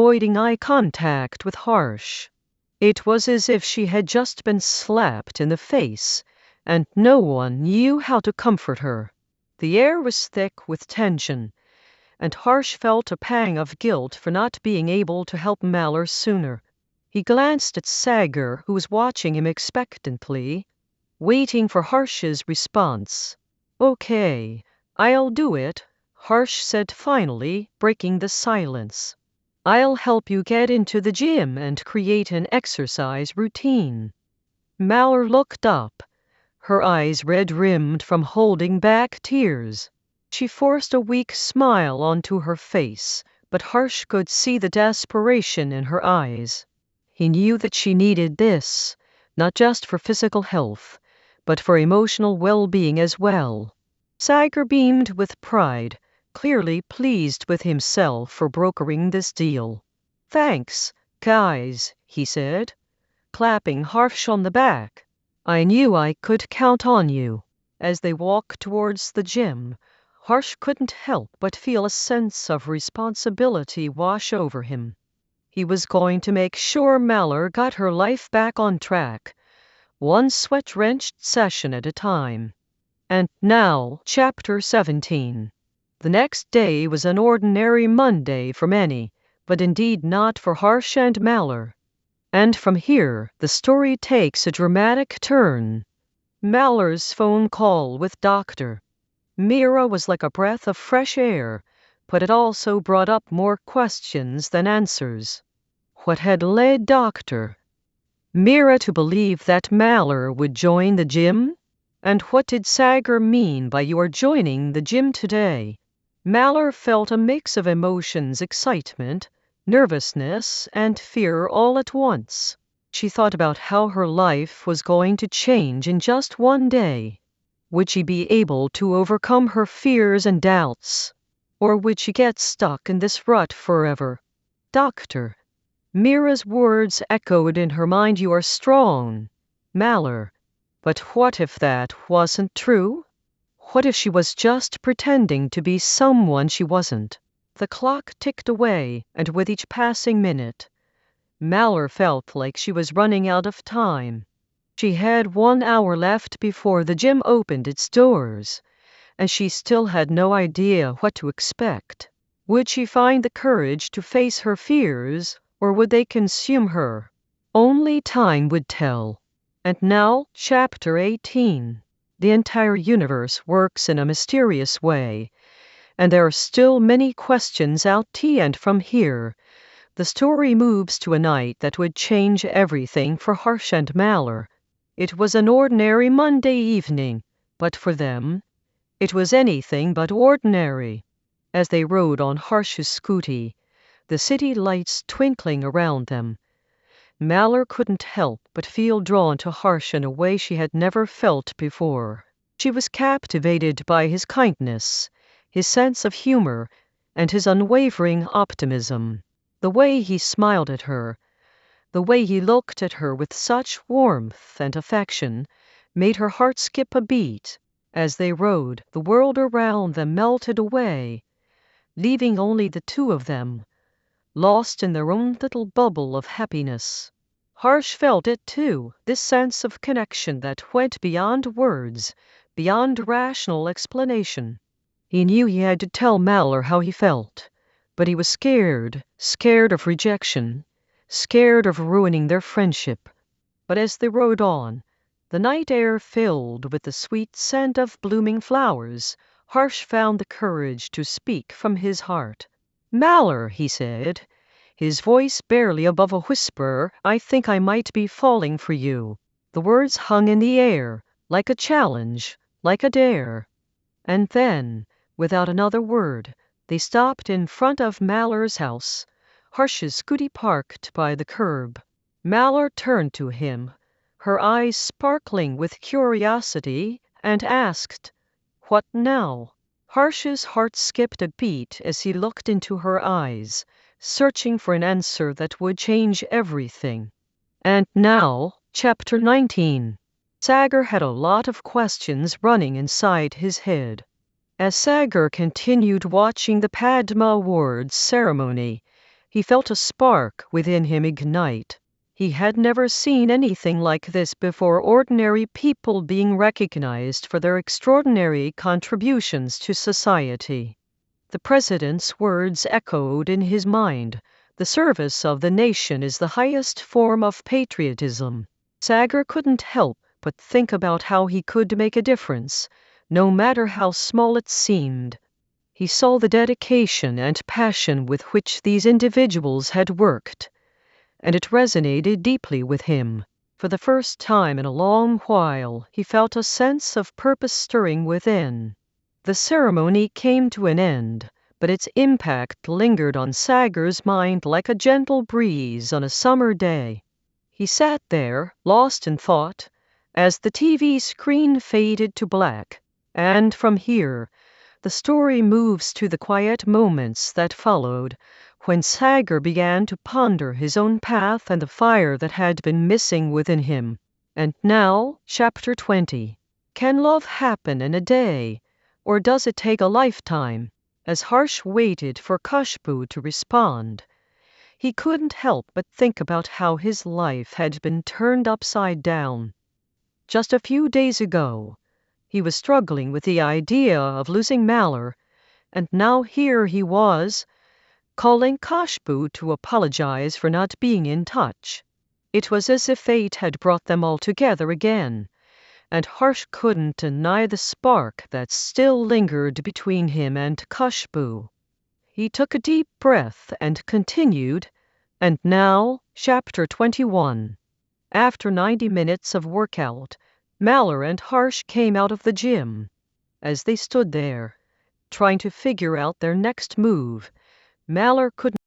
avoiding eye contact with Harsh. It was as if she had just been slapped in the face, and no one knew how to comfort her. The air was thick with tension, and Harsh felt a pang of guilt for not being able to help Mallour sooner. He glanced at Sagar, who was watching him expectantly, waiting for Harsh's response. "Okay, I'll do it," Harsh said finally, breaking the silence. "I'll help you get into the gym and create an exercise routine." Mallour looked up, her eyes red-rimmed from holding back tears. She forced a weak smile onto her face, but Harsh could see the desperation in her eyes. He knew that she needed this, not just for physical health, but for emotional well-being as well. Sagar beamed with pride, clearly pleased with himself for brokering this deal. "Thanks, guys," he said, clapping Harsh on the back. "I knew I could count on you." As they walked towards the gym, Harsh couldn't help but feel a sense of responsibility wash over him. He was going to make sure Mallour got her life back on track, one sweat-drenched session at a time. And now, Chapter 17. The next day was an ordinary Monday for many, but indeed not for Harsh and Mallour. And from here, the story takes a dramatic turn. Mallour's phone call with Dr. Mira was like a breath of fresh air, but it also brought up more questions than answers. What had led Dr. Mira to believe that Mallour would join the gym? And what did Sagar mean by "you are joining the gym today"? Mallour felt a mix of emotions: excitement, nervousness, and fear all at once. She thought about how her life was going to change in just one day. Would she be able to overcome her fears and doubts? Or would she get stuck in this rut forever? Dr. Mira's words echoed in her mind: "You are strong, Mallour." But what if that wasn't true? What if she was just pretending to be someone she wasn't? The clock ticked away, and with each passing minute, Mallour felt like she was running out of time. She had 1 hour left before the gym opened its doors, and she still had no idea what to expect. Would she find the courage to face her fears, or would they consume her? Only time would tell. And now, Chapter 18. The entire universe works in a mysterious way, and there are still many questions out to and from here. The story moves to a night that would change everything for Harsh and Mallour. It was an ordinary Monday evening, but for them, it was anything but ordinary. As they rode on Harsh's scooty, the city lights twinkling around them, Mallour couldn't help but feel drawn to Harsh in a way she had never felt before. She was captivated by his kindness, his sense of humor, and his unwavering optimism. The way he smiled at her, the way he looked at her with such warmth and affection, made her heart skip a beat. As they rode, the world around them melted away, leaving only the two of them, lost in their own little bubble of happiness. Harsh felt it too, this sense of connection that went beyond words, beyond rational explanation. He knew he had to tell Mallour how he felt, but he was scared of rejection, scared of ruining their friendship. But as they rode on, the night air filled with the sweet scent of blooming flowers, Harsh found the courage to speak from his heart. "Mallour," he said, his voice barely above a whisper, "I think I might be falling for you." The words hung in the air, like a challenge, like a dare. And then, without another word, they stopped in front of Mallour's house, Harsh's scooty parked by the curb. Mallour turned to him, her eyes sparkling with curiosity, and asked, "What now?" Harsh's heart skipped a beat as he looked into her eyes, searching for an answer that would change everything. And now, Chapter 19. Sagar had a lot of questions running inside his head. As Sagar continued watching the Padma Awards ceremony, He felt a spark within him ignite. He had never seen anything like this before, ordinary people being recognized for their extraordinary contributions to society. The president's words echoed in his mind. The service of the nation is the highest form of patriotism. Sagar couldn't help but think about how he could make a difference, no matter how small it seemed. He saw the dedication and passion with which these individuals had worked, and it resonated deeply with him. For the first time in a long while, he felt a sense of purpose stirring within. The ceremony came to an end, but its impact lingered on Sagar's mind like a gentle breeze on a summer day. He sat there, lost in thought, as the TV screen faded to black, and from here, the story moves to the quiet moments that followed, when Sagar began to ponder his own path and the fire that had been missing within him. And now, Chapter 20. Can love happen in a day, or does it take a lifetime? As Harsh waited for Khushbu to respond, he couldn't help but think about how his life had been turned upside down. Just a few days ago, he was struggling with the idea of losing Malheur, and now here he was, calling Khushbu to apologize for not being in touch. It was as if fate had brought them all together again, and Harsh couldn't deny the spark that still lingered between him and Khushbu. He took a deep breath and continued, and now, Chapter 21. After 90 minutes of workout, Malheur and Harsh came out of the gym. As they stood there, trying to figure out their next move, Malheur couldn't